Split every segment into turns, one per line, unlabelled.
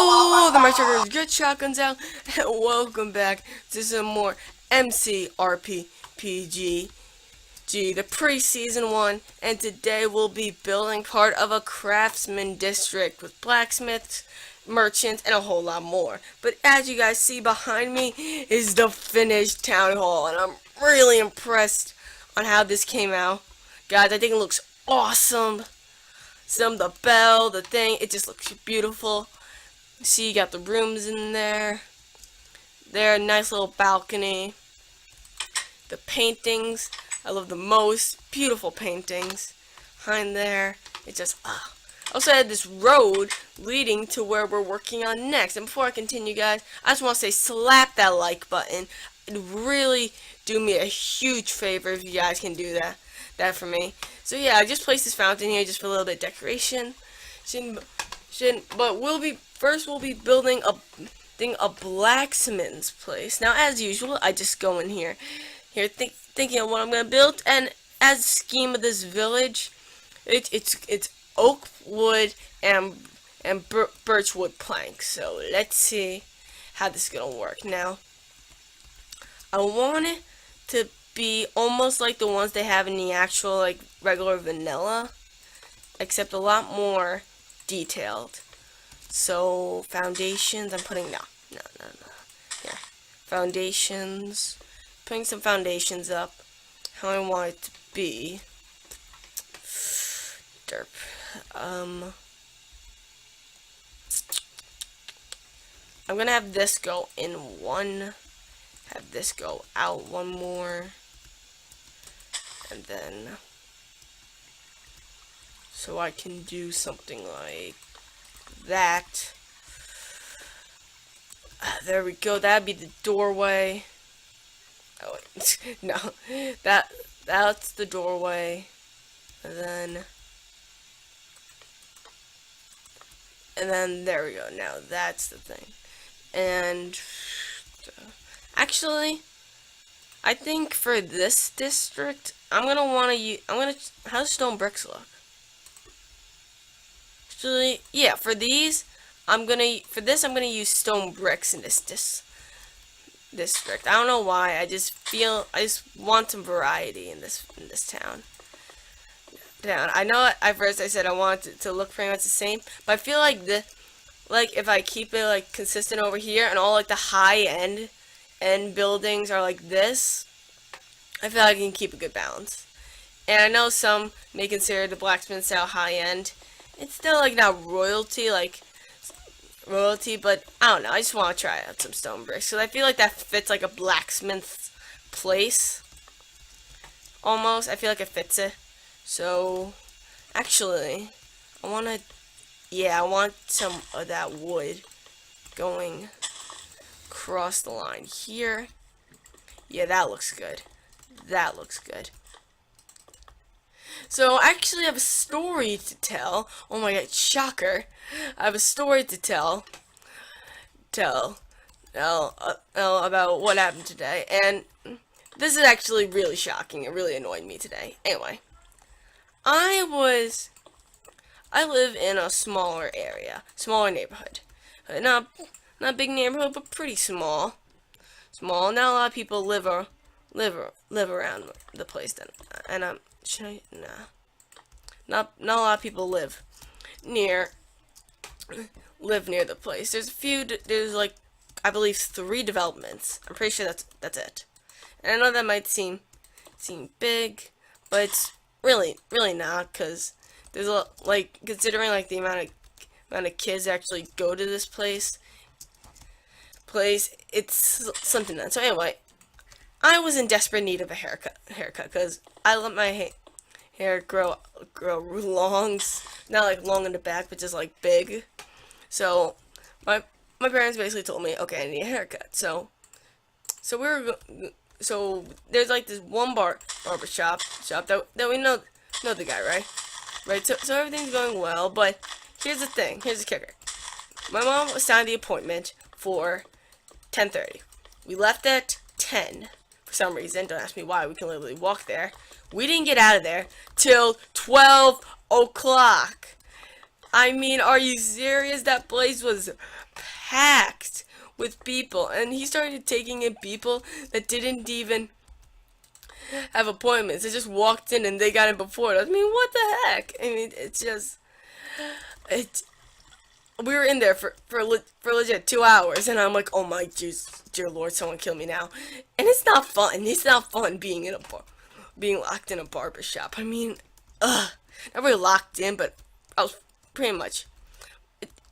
Hello, the my truckers, get shotguns out, and welcome back to some more MCRPG, the pre-season 1, and today we'll be building part of a craftsman district with blacksmiths, merchants, and a whole lot more. But as you guys see behind me is the finished town hall, and I'm really impressed on how this came out. Guys, I think it looks awesome. The bell, the thing, it just looks beautiful. See, you got the rooms in there. Nice little balcony. The paintings, I love the most. Beautiful paintings. Behind there, it just, Also, I had this road leading to where we're working on next. And before I continue, guys, I just want to say slap that like button. It'd really do me a huge favor if you guys can do that for me. So yeah, I just placed this fountain here just for a little bit of decoration. But we'll be building a blacksmith's place. Now, as usual, I just go in here thinking of what I'm gonna build. And as a scheme of this village, it's oak wood and birch wood planks. So let's see how this is gonna work. Now, I want it to be almost like the ones they have in the actual like regular vanilla, except a lot more detailed. So foundations, I'm putting no. Yeah, foundations. Putting some foundations up. How I want it to be. Derp. I'm gonna have this go in one. Have this go out one more. And then, so I can do something like that. There we go. That'd be the doorway. Oh wait, no, that's the doorway. And then there we go. Now that's the thing. And actually, I think for this district, I'm gonna want to use. How does stone bricks look? Actually, yeah. For these, I'm gonna use stone bricks in this district. I don't know why. I just want some variety in this town. I know at first I said I want it to look pretty much the same, but I feel like if I keep it like consistent over here and all like the high end buildings are like this, I feel like I can keep a good balance. And I know some may consider the blacksmith style high end. It's still like not royalty, but I don't know. I just want to try out some stone bricks because I feel like that fits like a blacksmith's place. Almost, I feel like it fits it. So, actually, I want some of that wood going across the line here. Yeah, that looks good. That looks good. So, actually, I have a story to tell. Oh my god, shocker. I have a story to tell about what happened today. And this is actually really shocking. It really annoyed me today. Anyway, I live in a smaller area, smaller neighborhood. Not a big neighborhood, but pretty small. Not a lot of people live around the place. Then, and not a lot of people live near the place. There's like, I believe 3 developments. I'm pretty sure that's it. And I know that might seem big, but it's really not, because there's a lot, like, considering like the amount of kids that actually go to this place, it's something else. So anyway, I was in desperate need of a haircut because I let my hair grow long, not like long in the back, but just like big. So my parents basically told me, okay, I need a haircut. So there's like this one barber shop that we know the guy, right? So everything's going well, but here's the thing. Here's the kicker. My mom assigned the appointment for 10:30. We left at 10 for some reason. Don't ask me why. We can literally walk there. We didn't get out of there till 12 o'clock. I mean, are you serious? That place was packed with people, and he started taking in people that didn't even have appointments. They just walked in and they got in before us. I mean, what the heck? I mean, it's just it. We were in there for legit 2 hours, and I'm like, oh my dear Lord, someone kill me now. And it's not fun. It's not fun being in a bar, being locked in a barber shop. I mean, not really locked in, but I was pretty much.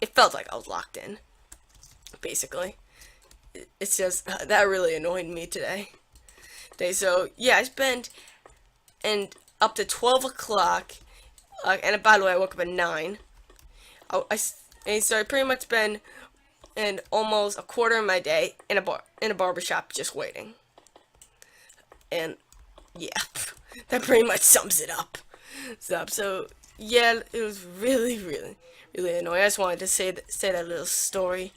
It felt like I was locked in, basically. It's just that really annoyed me today. So yeah, I spent and up to 12 o'clock, and by the way, I woke up at 9. And so I pretty much spent and almost a quarter of my day in a barber shop just waiting. And yeah, that pretty much sums it up. So yeah, it was really annoying. I just wanted to say that little story.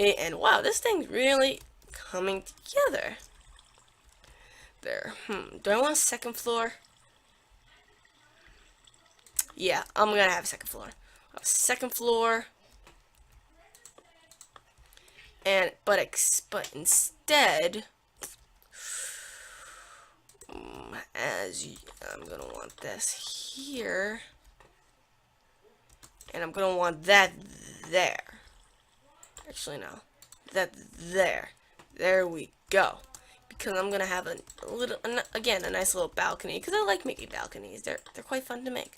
And wow, this thing's really coming together. There. Do I want a second floor? Yeah, I'm gonna have a second floor. A second floor. But instead, I'm gonna want this here, and I'm gonna want that there. Actually, no, that there. There we go. Because I'm gonna have a nice little balcony. Because I like making balconies. They're quite fun to make.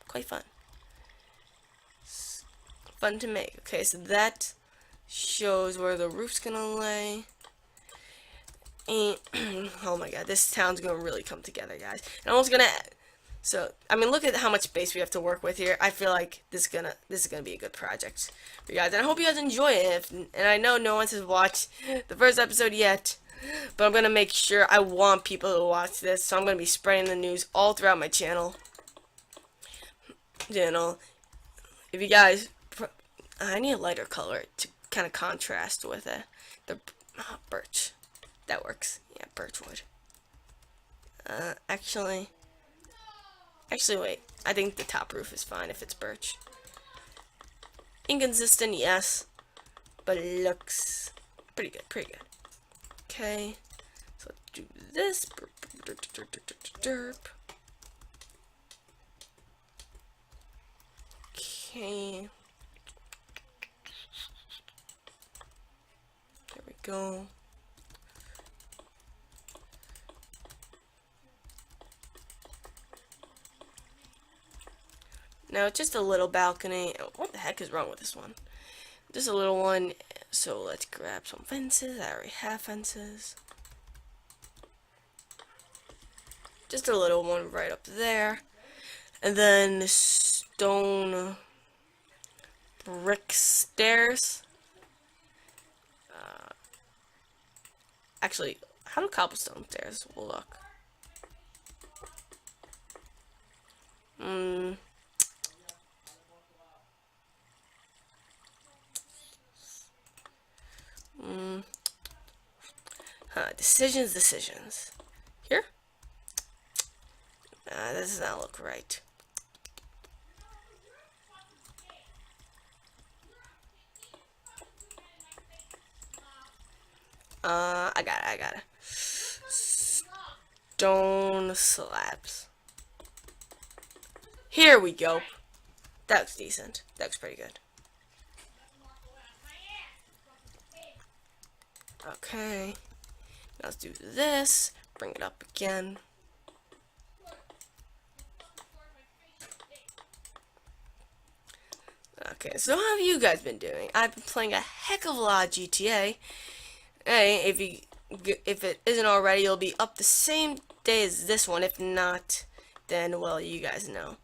Quite fun. Fun to make. Okay, so that shows where the roof's gonna lay. And oh my god, this town's gonna really come together, guys. And I'm also gonna. So I mean, look at how much space we have to work with here. I feel like this is gonna be a good project for you guys, and I hope you guys enjoy it. And I know no one has watched the first episode yet, but I'm gonna make sure I want people to watch this. So I'm gonna be spreading the news all throughout my channel. You know, if you guys, I need a lighter color to kind of contrast with it. The birch, that works. Yeah, birch wood. Actually, wait. I think the top roof is fine if it's birch. Inconsistent, yes, but it looks pretty good. Okay, so let's do this. Okay. There we go. Now, just a little balcony. What the heck is wrong with this one? Just a little one. So let's grab some fences. I already have fences. Just a little one right up there. And then stone brick stairs. Actually, how do cobblestone stairs look? Decisions. Here? Nah, this does not look right. I got it. Stone slabs. Here we go. That looks decent. That looks pretty good. Okay. Now let's do this. Bring it up again. Okay, so how have you guys been doing? I've been playing a heck of a lot of GTA. Hey, if it isn't already, it'll be up the same day as this one. If not, then well, you guys know.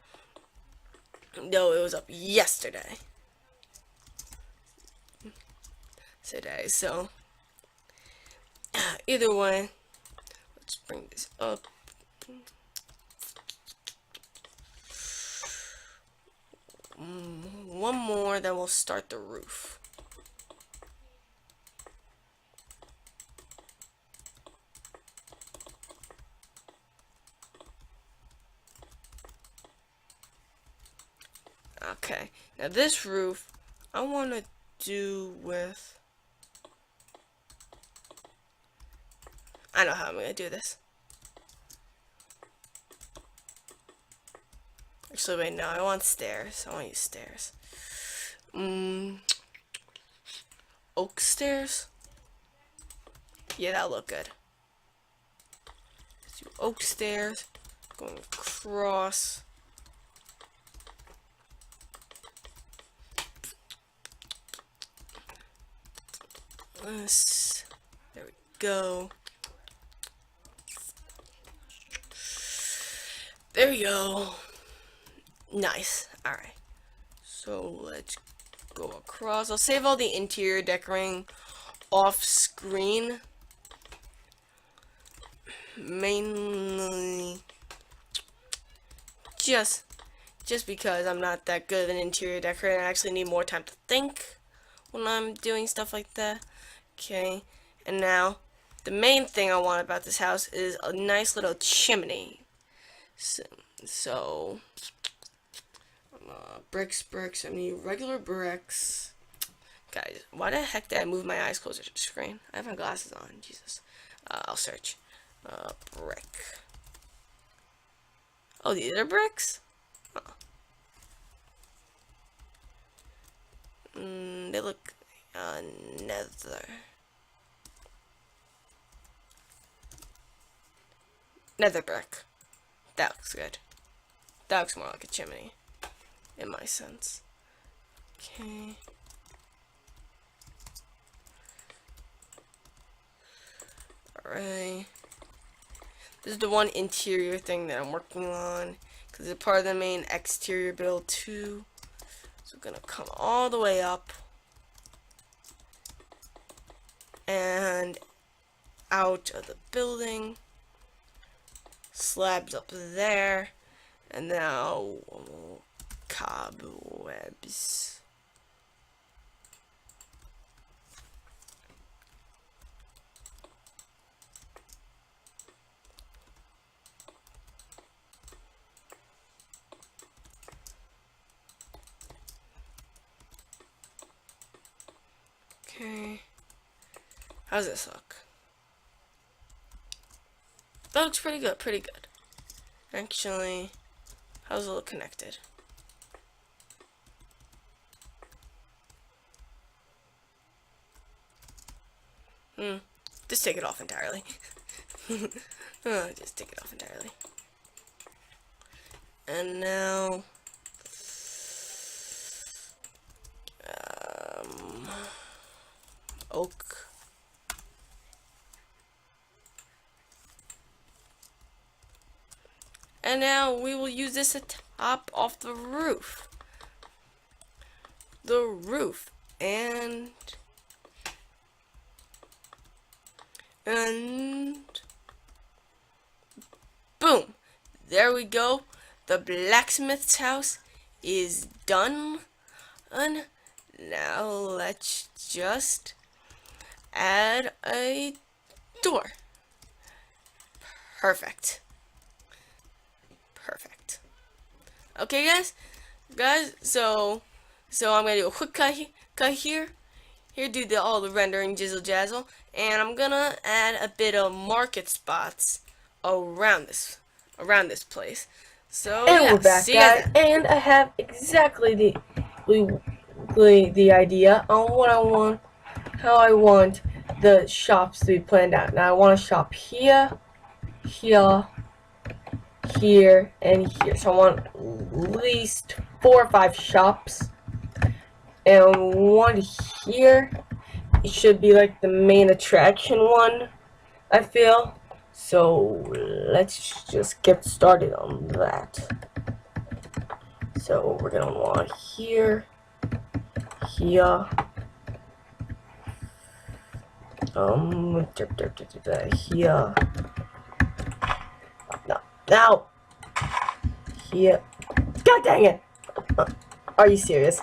No, it was up yesterday. So either way, let's bring this up. One more, then we'll start the roof. Okay, now this roof, I want to do with... I know how I'm going to do this. Actually, wait, no, I want stairs. I want to use stairs. Oak stairs? Yeah, that'll look good. Let's do oak stairs. Going across. There we go. There we go. Nice. Alright. So let's go across. I'll save all the interior decorating off screen. Mainly just because I'm not that good of an interior decorator. I actually need more time to think when I'm doing stuff like that. Okay, and now the main thing I want about this house is a nice little chimney. So bricks, I need regular bricks. Guys, why the heck did I move my eyes closer to the screen? I have my glasses on, Jesus. I'll search. Brick. Oh, these are bricks? Oh. They look nether. Nether brick. That looks good. That looks more like a chimney, in my sense. Okay. Alright. This is the one interior thing that I'm working on, because it's part of the main exterior build too. So we're gonna come all the way up and out of the building. Slabs up there, and now cobwebs. Okay, how's this look? That looks pretty good, Actually, how's it look connected? Just take it off entirely. Just take it off entirely. And now, oak. And now we will use this to top off the roof. And boom, there we go. The blacksmith's house is done. And now let's just add a door. Perfect. Okay, guys. So I'm gonna do a quick cut here. Here, do all the rendering jizzle jazzle, and I'm gonna add a bit of market spots around this place. So
and
yeah,
we're back,
see you guys
guys.
then.
And I have exactly the idea on what I want, how I want the shops to be planned out. Now I want a shop here, here, and here. So I want at least 4 or 5 shops, and one here. It should be like the main attraction one, I feel. So let's just get started on that. So we're gonna want here, here, here, now, here. God dang it! Are you serious?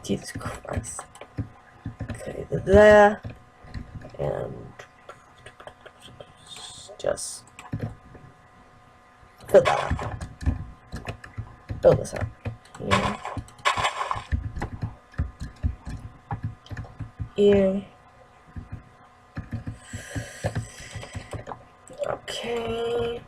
Jesus Christ. Okay, there, and just fill that up. Fill this up. Yeah. here. Okay.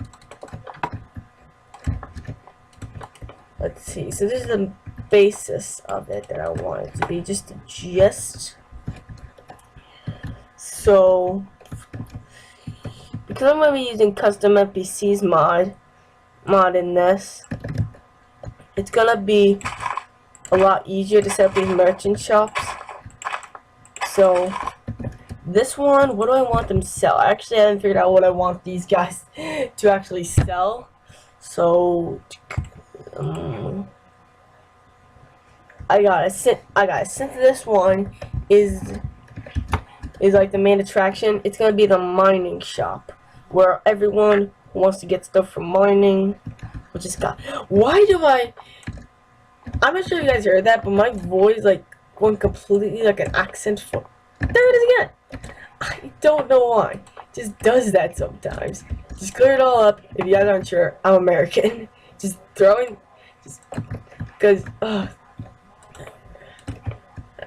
Let's see. So this is the basis of it that I want it to be. Just a gist. So because I'm gonna be using custom NPCs mod in this, it's gonna be a lot easier to set up these merchant shops. So this one, what do I want them to sell? I actually haven't figured out what I want these guys to actually sell. So I got it. Since this one is like the main attraction, it's gonna be the mining shop where everyone who wants to get stuff from mining, which is got. Why do I'm not sure if you guys heard that, but my voice like going completely like an accent for. There it is again. I don't know why. It just does that sometimes. Just clear it all up. If you guys aren't sure, I'm American. Just throwing, just because.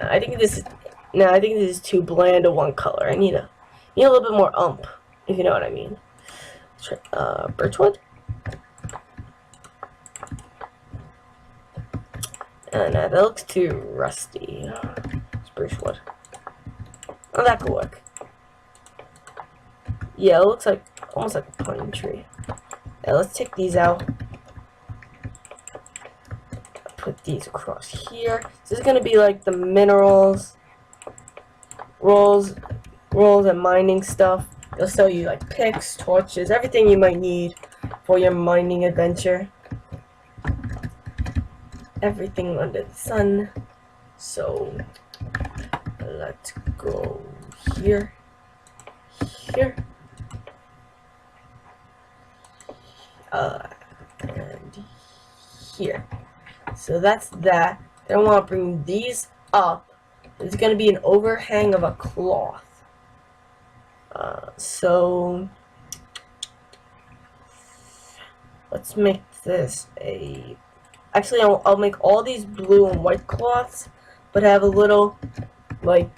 I think this is too bland of one color. I need a little bit more if you know what I mean. Birchwood. That looks too rusty. Spruce wood. Oh, that could work. Yeah, it looks like almost like a pine tree. Yeah, let's take these out. Put these across here. This is gonna be like the minerals, rolls, and mining stuff. They'll sell you like picks, torches, everything you might need for your mining adventure. Everything under the sun. So let's go here, and here. So that's that. Then I want to bring these up. There's going to be an overhang of a cloth. So let's make this a. Actually, I'll make all these blue and white cloths, but have a little like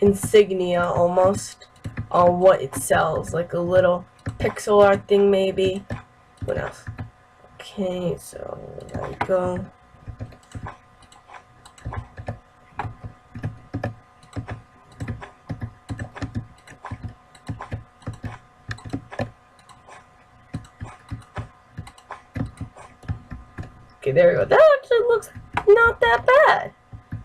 insignia almost on what it sells, like a little pixel art thing maybe. What else? Okay, so there we go. Okay, there we go. That actually looks not that bad.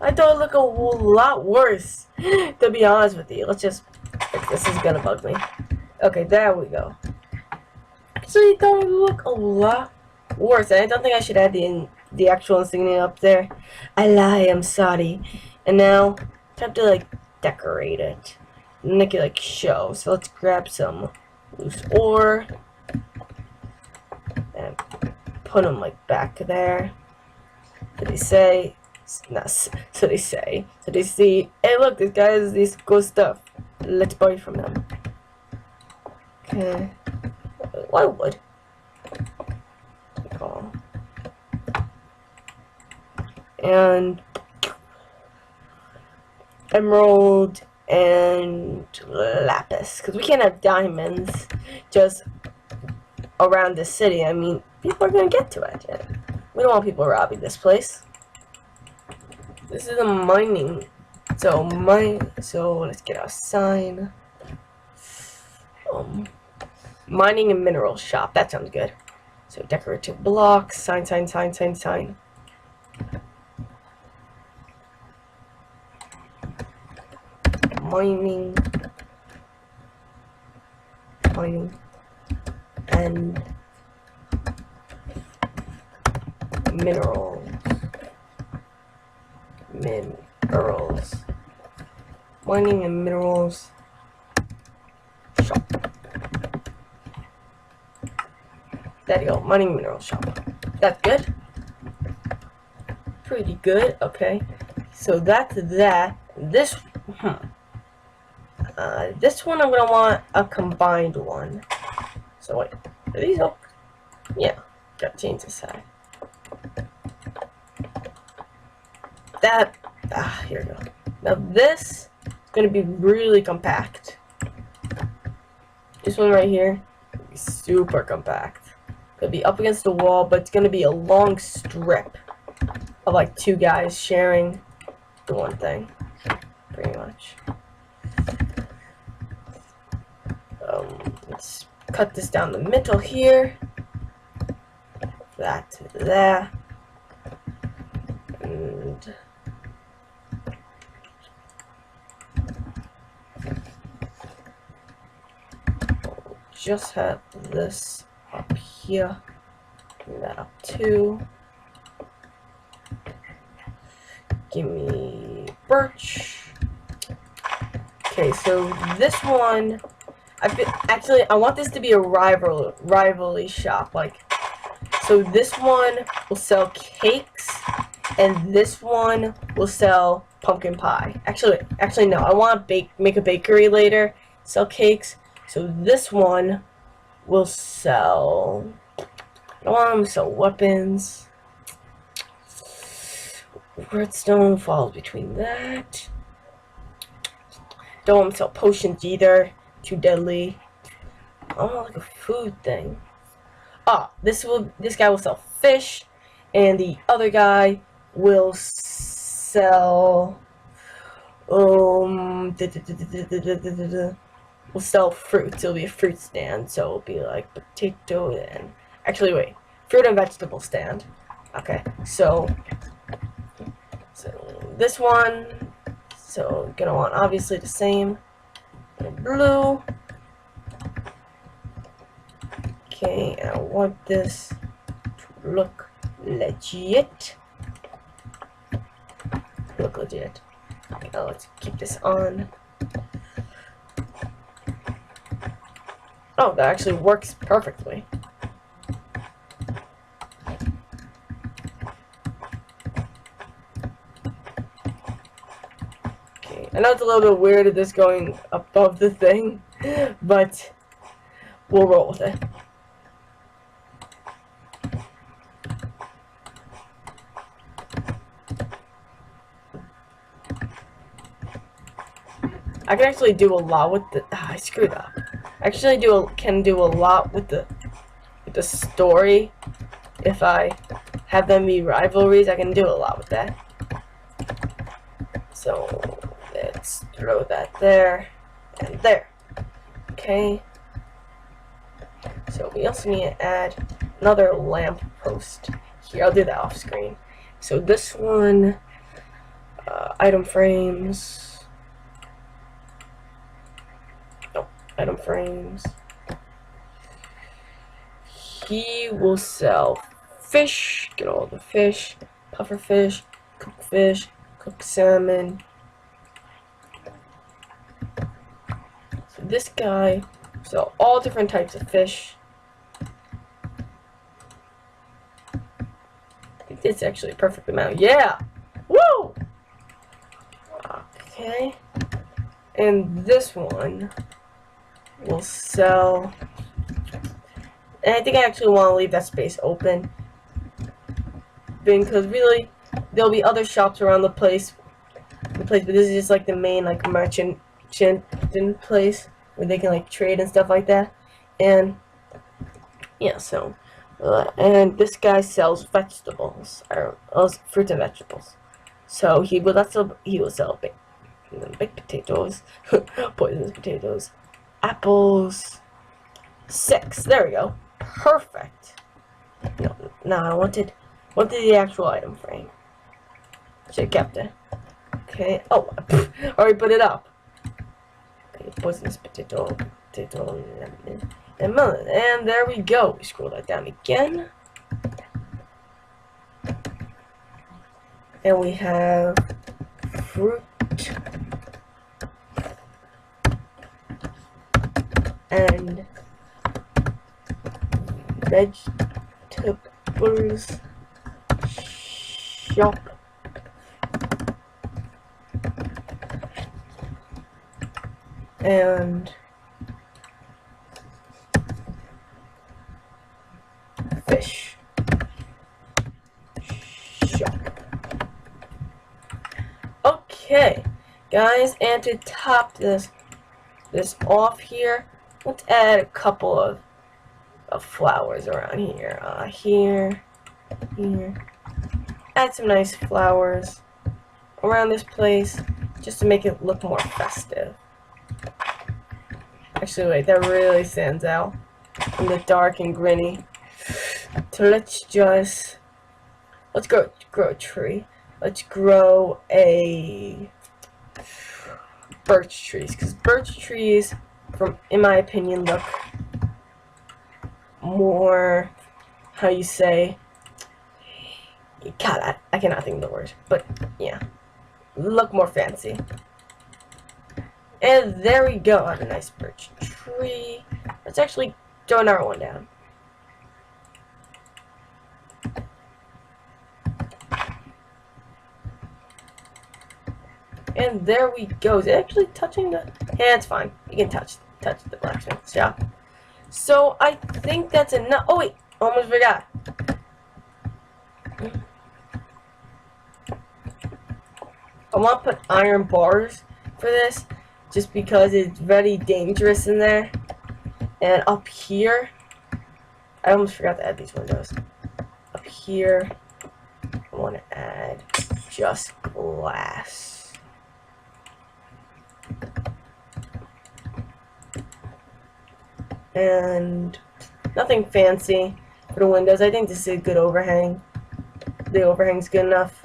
I thought it looked a lot worse, to be honest with you. Let's just fix this. Is gonna bug me. Okay, there we go. Actually, it thought it would look a lot worse. And I don't think I should add the actual insignia up there. I lie. I'm sorry. And now, time to like decorate it, make it like show. So let's grab some loose ore and put them like back there. So they say. So they say. So they see. Hey, look! This guy has this cool stuff. Let's buy from them. Okay. Why would? And emerald and lapis, because we can't have diamonds just around the city. I mean, people are gonna get to it. We don't want people robbing this place. This is a mining. So let's get our sign. Mining and mineral shop. That sounds good. So decorative blocks. Sign. Mining and minerals. Mining and minerals shop. There you go, mining mineral shop. That's good. Pretty good. Okay. So that's that. This one I'm gonna want a combined one. So wait, are these up? Yeah, gotta change the side. That Here we go. Now this is gonna be really compact. This one right here will be super compact. It'll be up against the wall, but it's gonna be a long strip of like two guys sharing the one thing, pretty much. Let's cut this down the middle here. That to there. And just have this up here. Bring that up too. Give me birch. Okay, so this one, I want this to be a rivalry shop. Like, so this one will sell cakes, and this one will sell pumpkin pie. Actually no. I want to make a bakery later, sell cakes. So this one will sell. I don't want them to sell weapons. Redstone falls between that. Don't want to sell potions either. Too deadly. I want like a food thing. This guy will sell fish, and the other guy will sell will sell fruits. It'll be a fruit stand, so it'll be like potato and actually wait, fruit and vegetable stand. Okay, so this one, so gonna want obviously the same blue. Okay, and I want this to look legit. Okay, now let's keep this on. Oh, that actually works perfectly. Okay, I know it's a little bit weird of this going above the thing, but we'll roll with it. I can actually do a lot with the. I screwed up. Actually, can do a lot with the story. If I have them be rivalries, I can do a lot with that. So let's throw that there and there. Okay. So we also need to add another lamp post here. I'll do that off screen. So this one, item frames. Item frames. He will sell fish. Get all the fish. Puffer fish, cooked salmon. So this guy will sell all different types of fish. I think it's actually a perfect amount. Yeah! Woo! Okay. And this one will sell, and I think I actually want to leave that space open because really there'll be other shops around the place, but this is just like the main like merchant place where they can like trade and stuff like that. And yeah, so and this guy sells vegetables, or fruits and vegetables. So he will sell baked potatoes, poisonous potatoes, apples. 6. There we go. Perfect. No, I wanted the actual item frame. Should have kept it. Okay. Oh, already put it up. Okay, poisonous potato, and melon. And there we go. We scroll that down again. And we have fruit and vegetables shop. And fish shop. Okay, guys, and to top this off here, let's add a couple of flowers around here. Here. Add some nice flowers around this place just to make it look more festive. Actually, wait, that really stands out from the dark and gritty. So let's grow a tree. Let's grow a birch trees, because birch trees, in my opinion, look more, how you say, God, I cannot think of the word, but yeah, look more fancy. And there we go, I have a nice birch tree. Let's actually throw another one down. And there we go. Is it actually touching the... Yeah, it's fine. You can touch the blacksmith shop. So I think that's enough. Oh wait, almost forgot. I want to put iron bars for this, just because it's very dangerous in there. And up here, I almost forgot to add these windows. Up here, I want to add just glass. And nothing fancy for the windows. I think this is a good overhang. The overhang's good enough.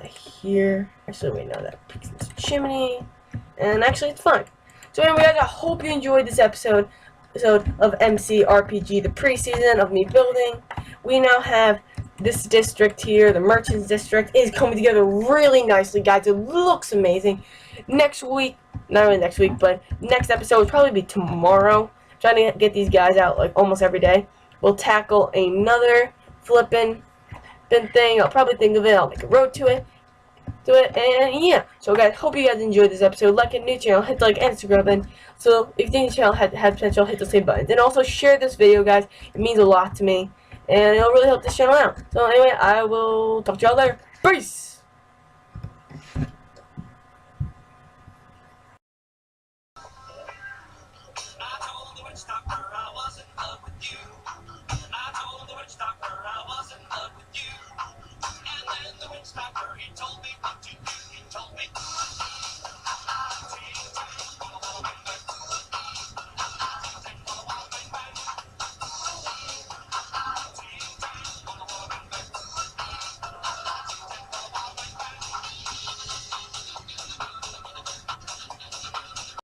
Here, actually, wait, no, that peaks into the chimney. And actually, it's fine. So anyway, guys, I hope you enjoyed this episode of MC RPG, the pre-season of me building. We now have this district here, the Merchants District, is coming together really nicely, guys. It looks amazing. Next week, not really next week, but next episode will probably be tomorrow. I'm trying to get these guys out like almost every day. We'll tackle another flippin' thing. I'll probably think of it. I'll make a road to it. And yeah, so guys, hope you guys enjoyed this episode. Like a new channel, hit the like and subscribe button. So if you think the channel had potential, hit the same buttons. And also share this video, guys. It means a lot to me, and it'll really help this channel out. So anyway, I will talk to y'all later. Peace.